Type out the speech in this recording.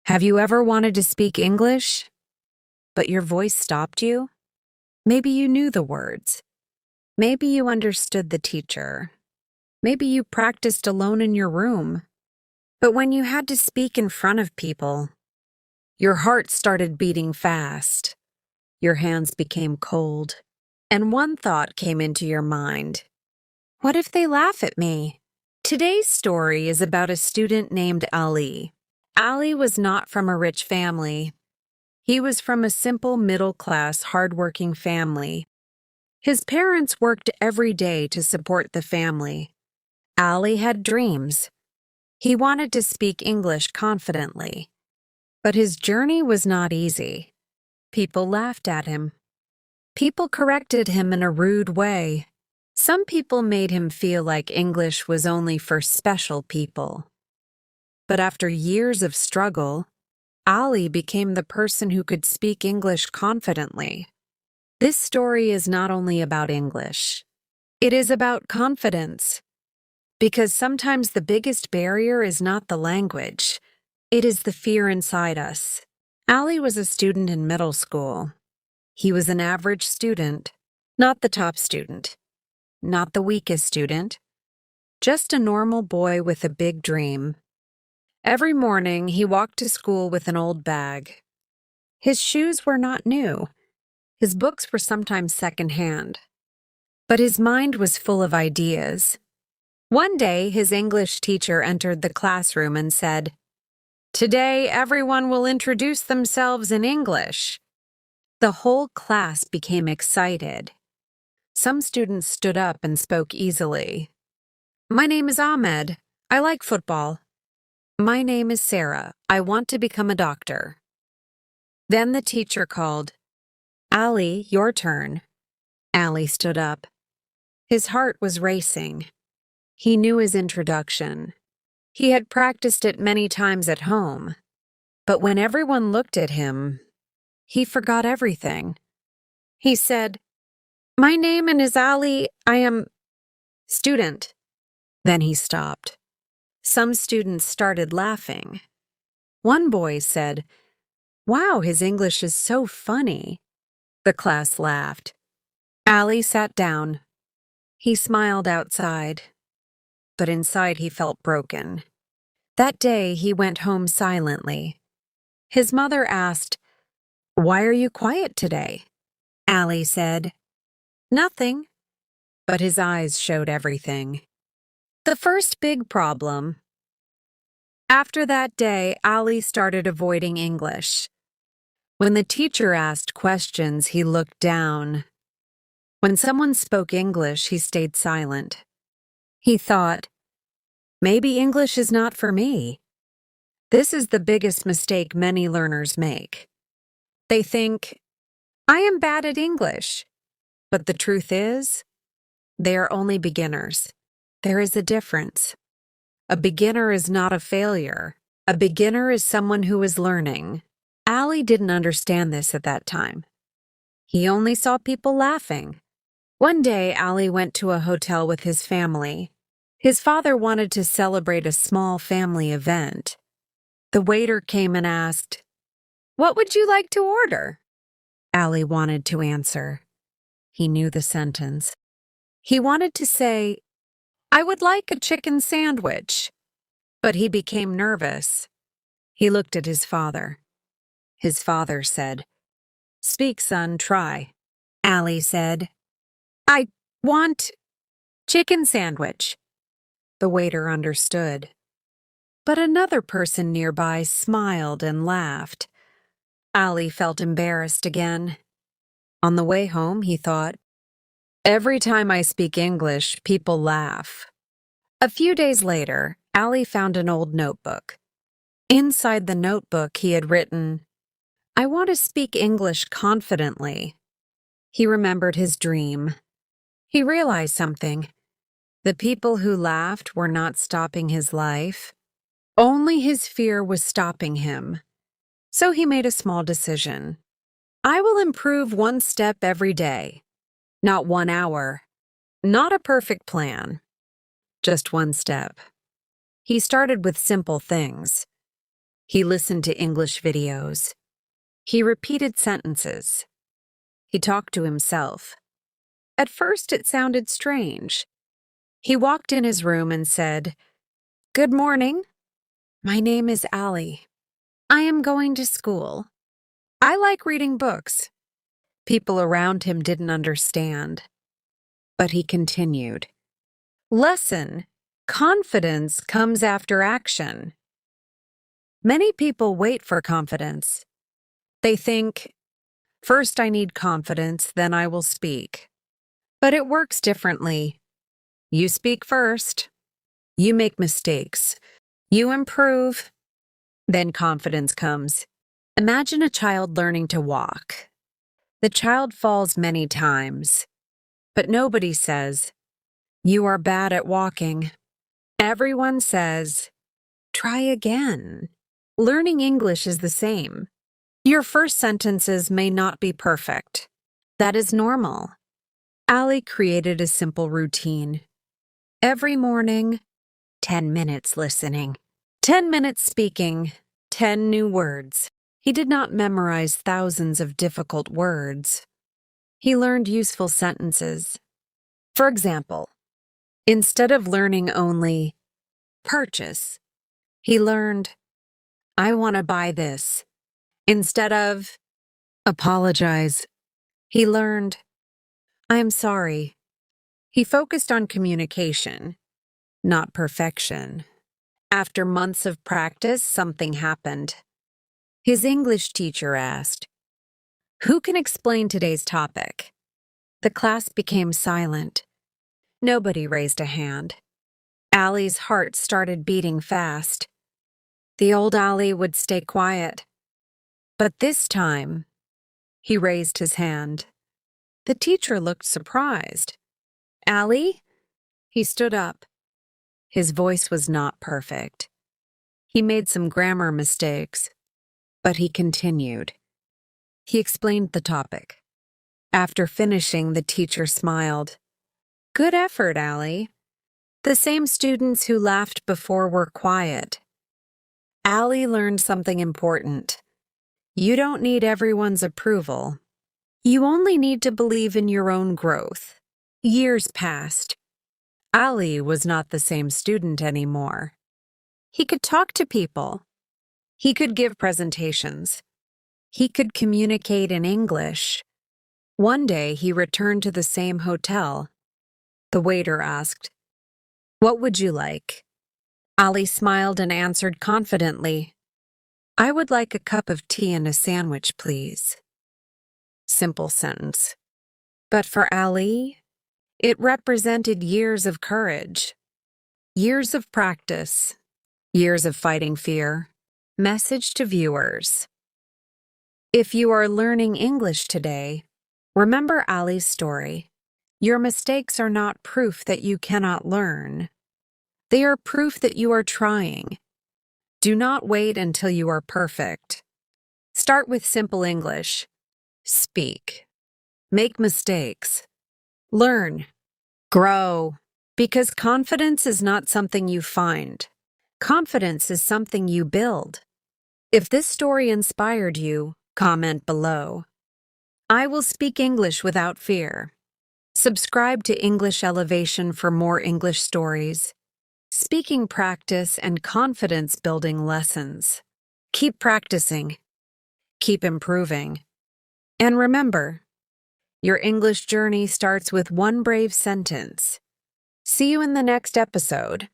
Have you ever wanted to speak English, but your voice stopped you? Maybe you knew the words. Maybe you understood the teacher. Maybe you practiced alone in your room. But when you had to speak in front of people, your heart started beating fast. Your hands became cold. And one thought came into your mind. What if they laugh at me? Today's story is about a student named Ali. Ali was not from a rich family. He was from a simple middle-class, hardworking family. His parents worked every day to support the family. Ali had dreams. He wanted to speak English confidently. But his journey was not easy. People laughed at him. People corrected him in a rude way. Some people made him feel like English was only for special people. But after years of struggle, Ali became the person who could speak English confidently. This story is not only about English. It is about confidence. Because sometimes the biggest barrier is not the language. It is the fear inside us. Ali was a student in middle school. He was an average student, not the top student, not the weakest student, just a normal boy with a big dream. Every morning, he walked to school with an old bag. His shoes were not new. His books were sometimes secondhand. But his mind was full of ideas. One day, his English teacher entered the classroom and said, "Today, everyone will introduce themselves in English." The whole class became excited. Some students stood up and spoke easily. "My name is Ahmed. I like football." "My name is Sarah. I want to become a doctor." Then the teacher called, "Ali, your turn." Ali stood up. His heart was racing. He knew his introduction. He had practiced it many times at home. But when everyone looked at him, he forgot everything. He said, "My name is Ali. I am student." Then he stopped. Some students started laughing. One boy said, "Wow, his English is so funny." The class laughed. Ali sat down. He smiled outside, but inside he felt broken. That day he went home silently. His mother asked, "Why are you quiet today?" Ali said, "Nothing." But his eyes showed everything. The first big problem. After that day, Ali started avoiding English. When the teacher asked questions, he looked down. When someone spoke English, he stayed silent. He thought, maybe English is not for me. This is the biggest mistake many learners make. They think, I am bad at English. But the truth is, they are only beginners. There is a difference. A beginner is not a failure. A beginner is someone who is learning. Ali didn't understand this at that time. He only saw people laughing. One day, Ali went to a hotel with his family. His father wanted to celebrate a small family event. The waiter came and asked, "What would you like to order?" Ali wanted to answer. He knew the sentence. He wanted to say, "I would like a chicken sandwich." But he became nervous. He looked at his father. His father said, "Speak, son, try." Ali said, "I want chicken sandwich." The waiter understood. But another person nearby smiled and laughed. Ali felt embarrassed again. On the way home, he thought, every time I speak English, people laugh. A few days later, Ali found an old notebook. Inside the notebook, he had written, "I want to speak English confidently." He remembered his dream. He realized something. The people who laughed were not stopping his life. Only his fear was stopping him. So he made a small decision. I will improve one step every day. Not 1 hour. Not a perfect plan. Just one step. He started with simple things. He listened to English videos. He repeated sentences. He talked to himself. At first, it sounded strange. He walked in his room and said, "Good morning. My name is Allie. I am going to school. I like reading books." People around him didn't understand, but he continued. Lesson: confidence comes after action. Many people wait for confidence. They think, first I need confidence, then I will speak. But it works differently. You speak first. You make mistakes. You improve. Then confidence comes. Imagine a child learning to walk. The child falls many times, but nobody says, "You are bad at walking." Everyone says, "Try again." Learning English is the same. Your first sentences may not be perfect. That is normal. Allie created a simple routine. Every morning, 10 minutes listening, 10 minutes speaking, 10 new words. He did not memorize thousands of difficult words. He learned useful sentences. For example, instead of learning only purchase, he learned, "I want to buy this." Instead of apologize, he learned, "I am sorry." He focused on communication, not perfection. After months of practice, something happened. His English teacher asked, "Who can explain today's topic?" The class became silent. Nobody raised a hand. Allie's heart started beating fast. The old Allie would stay quiet. But this time, he raised his hand. The teacher looked surprised. "Allie?" He stood up. His voice was not perfect. He made some grammar mistakes, but he continued. He explained the topic. After finishing, the teacher smiled. "Good effort, Allie." The same students who laughed before were quiet. Allie learned something important. You don't need everyone's approval. You only need to believe in your own growth. Years passed. Allie was not the same student anymore. He could talk to people. He could give presentations. He could communicate in English. One day, he returned to the same hotel. The waiter asked, "What would you like?" Allie smiled and answered confidently, "I would like a cup of tea and a sandwich, please." Simple sentence. But for Allie, it represented years of courage, years of practice, years of fighting fear. Message to viewers. If you are learning English today, remember Allie's story. Your mistakes are not proof that you cannot learn. They are proof that you are trying. Do not wait until you are perfect. Start with simple English. Speak. Make mistakes. Learn. Grow. Because confidence is not something you find. Confidence is something you build. If this story inspired you, comment below. I will speak English without fear. Subscribe to English Elevation for more English stories, speaking practice, and confidence-building lessons. Keep practicing. Keep improving. And remember, your English journey starts with one brave sentence. See you in the next episode.